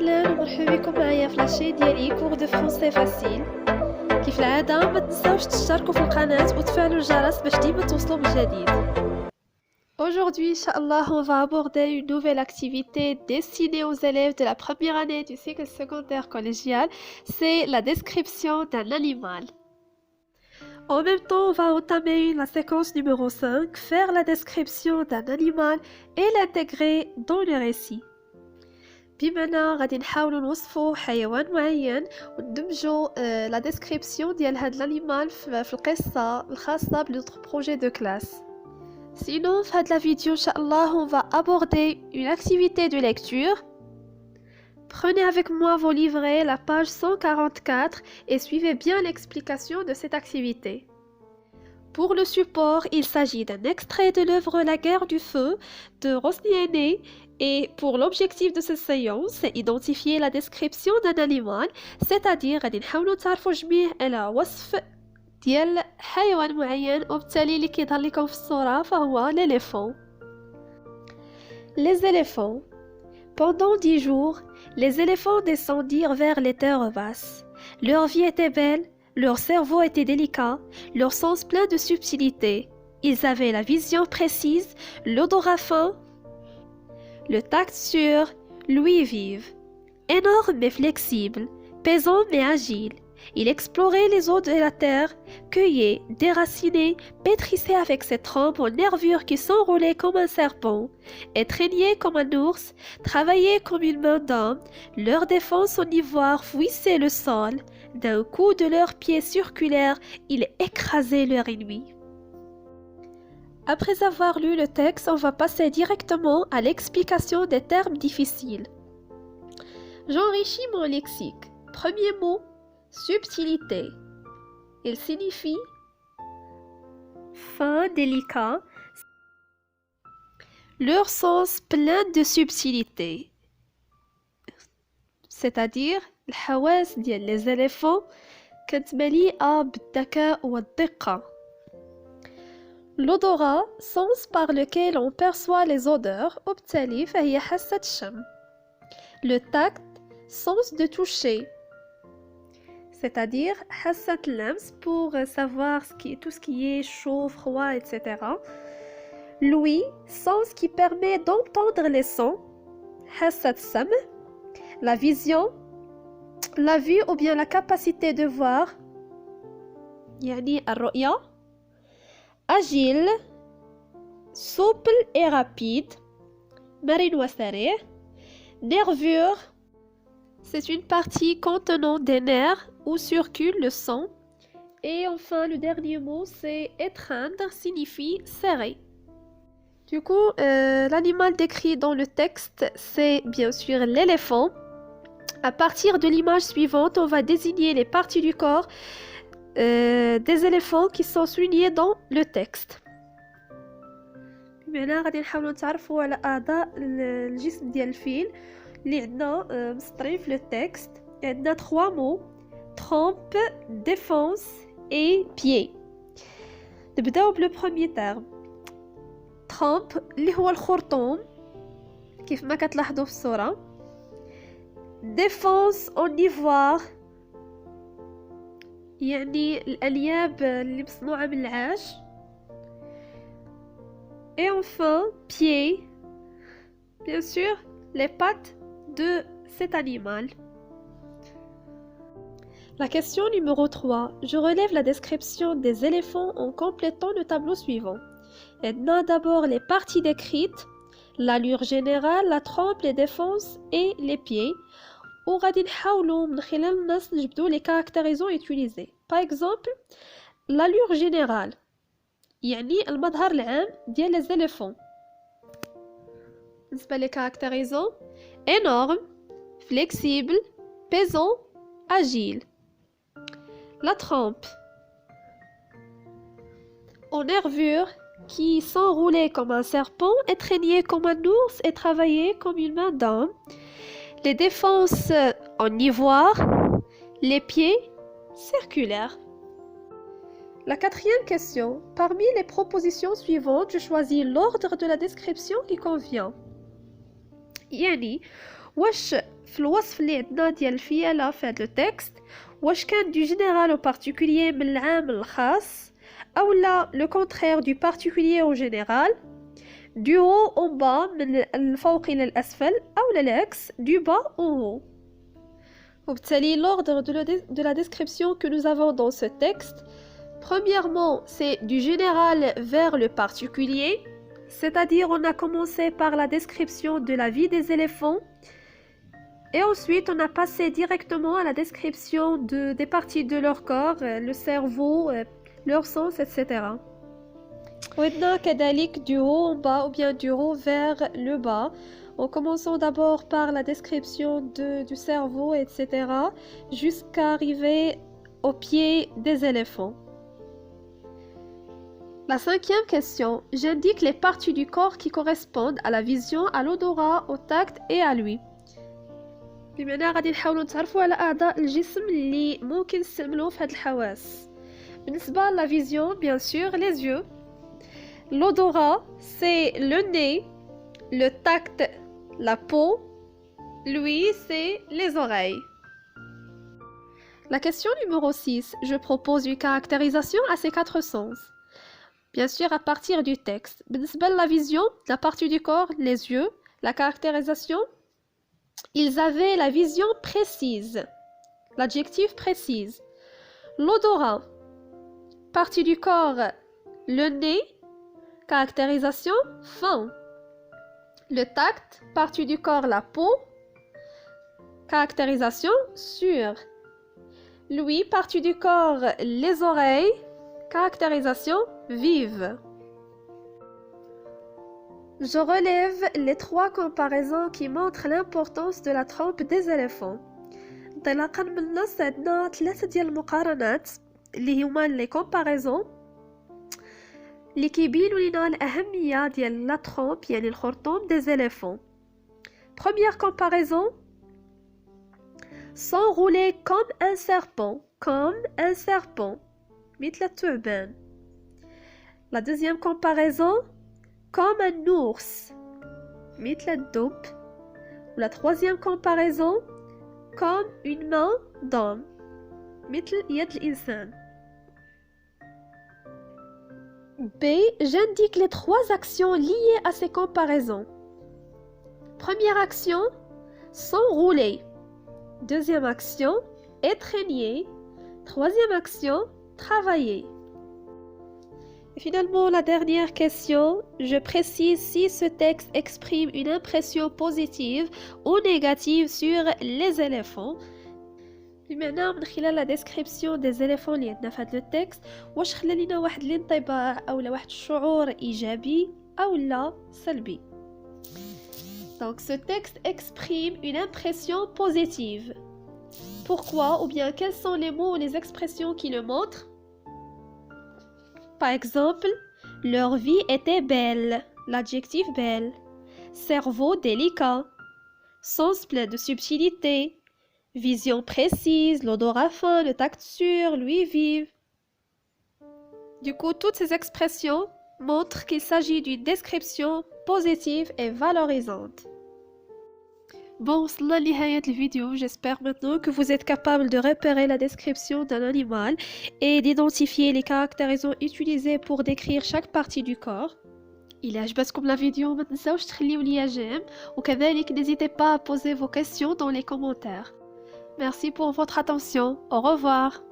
أهلا ومرحبا بكم معايا في لاشين ديالي كور دو فرونسي فاسيل. كيف العادة ما تنساوش تشتركوا في القناة وتفعلوا الجرس باش ديما توصلوا بالجديد. Aujourd'hui, Inch'Allah, on va aborder une nouvelle activité destinée aux élèves de la première année du cycle secondaire collégial, c'est la description d'un animal. En même temps, on va entamer la séquence numéro 5, faire la description d'un animal et l'intégrer dans le récit. بما أننا غادي نحاولوا نوصفوا حيوان معين وندمجوا لا ديسكريبسيون ديال هاد الانيمال في القصة الخاصة بنوتر بروجي دو كلاس. Sinon, في هاد لا فيديو إن شاء الله on va aborder une activité de lecture. Prenez avec moi vos livrets, la page 144 et suivez bien l'explication de cette activité. Pour le support, il s'agit d'un extrait de l'œuvre La guerre du feu de Rosniene et pour l'objectif de cette séance, c'est identifier la description d'un animal, c'est-à-dire غادي نحاولوا نتعرفوا جميع على وصف ديال حيوان معين وبالتالي اللي كيظهر لكم في الصورة فهو l'éléphant. Les éléphants. Pendant 10 jours, les éléphants descendirent vers les terres basses. Leur vie était belle, leur cerveau était délicat, leur sens plein de subtilité. Ils avaient la vision précise, l'odorat fin, le tact sûr, l'ouïe vive. Énorme mais flexible, pesant mais agile, il explorait les eaux de la terre, cueillait, déracinait, pétrissait avec ses trompes aux nervures qui s'enroulaient comme un serpent, étreignait comme un ours, travaillait comme une main d'homme, leur défense en ivoire fouissait le sol. D'un coup de leurs pieds circulaires, ils écrasaient leur ennemi. Après avoir lu le texte, on va passer directement à l'explication des termes difficiles. J'enrichis mon lexique. Premier mot, subtilité. Il signifie fin, délicat. Leur sens plein de subtilité. C'est-à-dire الحواس ديال les éléphants كانت مليئة بالذكاء والدقة. L'odorat, sens par lequel on perçoit les odeurs, وبالتالي فهي حاسة الشم. Le tact, sens de toucher, c'est-à-dire حاسة اللمس pour savoir tout ce qui est chaud, froid, etc. L'ouïe, sens qui permet d'entendre les sons, حاسة السمع. La vision, la vue ou bien la capacité de voir, يعني الرؤية. Agile, souple et rapide, مرن وسريع. Nervure, c'est une partie contenant des nerfs où circule le sang. Et enfin, le dernier mot, c'est étreindre, signifie serrer. Du coup, l'animal décrit dans le texte, c'est bien sûr l'éléphant. À partir de l'image suivante, on va désigner les parties du corps des éléphants qui sont soulignés dans le texte. هنا غادي نحاولوا نتعرفوا على أعضاء الجسم ديال الفيل اللي عندنا مسطرين في le texte. عندنا 3 mots: trompe, défense et pied. نبداو بلو premier terme. trompe اللي هو الخرطوم كيف ما كتلاحظوا في الصورة. défense en ivoire يعني الأنياب اللي مصنوعة من العاج. Et enfin, pied, bien sûr, les pattes de cet animal. La question numéro 3. Je relève la description des éléphants en complétant le tableau suivant. On a d'abord les parties décrites, l'allure générale, la trompe, les défenses et les pieds. وغادي نحاولوا من خلال النص نجبدوا les caractérisants utilisés. Par exemple, l'allure générale يعني المظهر العام ديال les éléphants. بالنسبة les caractérisants: énorme, flexible, pesant, agile. La trompe en nervures qui s'enroulait comme un serpent, étreignait comme un ours et travaillait comme une main d'homme. Les défenses en ivoire, les pieds circulaires. La quatrième question. Parmi les propositions suivantes, je choisis l'ordre de la description qui convient. يعني واش في الوصف اللي عندنا ديال الفيالة في هذا التكست واش كان دو جينيرال او بارتيكولير من العام للخاص او لا لو كونترير دو بارتيكولير او جينيرال du haut au bas من الفوق إلى الأسفل أو العكس du bas au haut. وبالتالي l'ordre de la description que nous avons dans ce texte, premièrement c'est du général vers le particulier, c'est-à-dire on a commencé par la description de la vie des éléphants et ensuite on a passé directement à la description des parties de leur corps, le cerveau, leur sens, etc. وإذن كذلك du haut en bas ou bien du haut vers le bas en commençant d'abord par la description du cerveau etc. jusqu'à arriver aux pieds des éléphants. La cinquième question, j'indique les parties du corps qui correspondent à la vision, à l'odorat, au tact et à l'ouïe. بمعنى غادي نحاولوا نتعرفوا على أعضاء الجسم اللي ممكن نستعملوه في هاد الحواس. بالنسبة la vision, bien sûr, les yeux. L'odorat, c'est le nez, le tact, la peau, l'ouïe, c'est les oreilles. La question numéro 6, je propose une caractérisation à ces quatre sens. Bien sûr, à partir du texte. بالنسبة la vision, la partie du corps, les yeux, la caractérisation, ils avaient la vision précise, l'adjectif précise. L'odorat, partie du corps, le nez, caractérisation fin. Le tact, partie du corps, la peau, caractérisation sûre. L'ouïe, partie du corps, les oreilles, caractérisation vive. Je relève les trois comparaisons qui montrent l'importance de la trompe des éléphants. انطلاقا من النص عندنا ثلاثة ديال المقارنات اللي هما لي كومباريزون اللي كيبينوا لنا الأهمية ديال لا ترومب يعني الخرطوم des éléphants. Première comparaison, s'enrouler comme un serpent, مثل الثعبان. La deuxième comparaison, comme un ours, مثل الدب. La troisième comparaison, comme une main d'homme, مثل يد الإنسان. B. J'indique les trois actions liées à ces comparaisons. Première action, s'enrouler. Deuxième action, étreigner. Troisième action, travailler. Et finalement, la dernière question, je précise si ce texte exprime une impression positive ou négative sur les éléphants. بمعنى من خلال la description des éléphants اللي عندنا في هذا التكست واش خلى لينا واحد الانطباع او واحد الشعور ايجابي او لا سلبي. Donc ce texte exprime une impression positive. Pourquoi ou bien quels sont les mots ou les expressions qui le montrent? Par exemple, leur vie était belle, l'adjectif belle. Cerveau délicat, sens plein de subtilité. Vision précise, l'odorat fin, le tact sûr, l'ouïe vive. Du coup, toutes ces expressions montrent qu'il s'agit d'une description positive et valorisante. Bon, c'est la fin de la vidéo. J'espère maintenant que vous êtes capable de repérer la description d'un animal et d'identifier les caractérisations utilisées pour décrire chaque partie du corps. إلا عجبتكم la vidéo ما تنساوش تخليو ليا جيم وكذلك n'hésitez pas à poser vos questions dans les commentaires. Merci pour votre attention. Au revoir.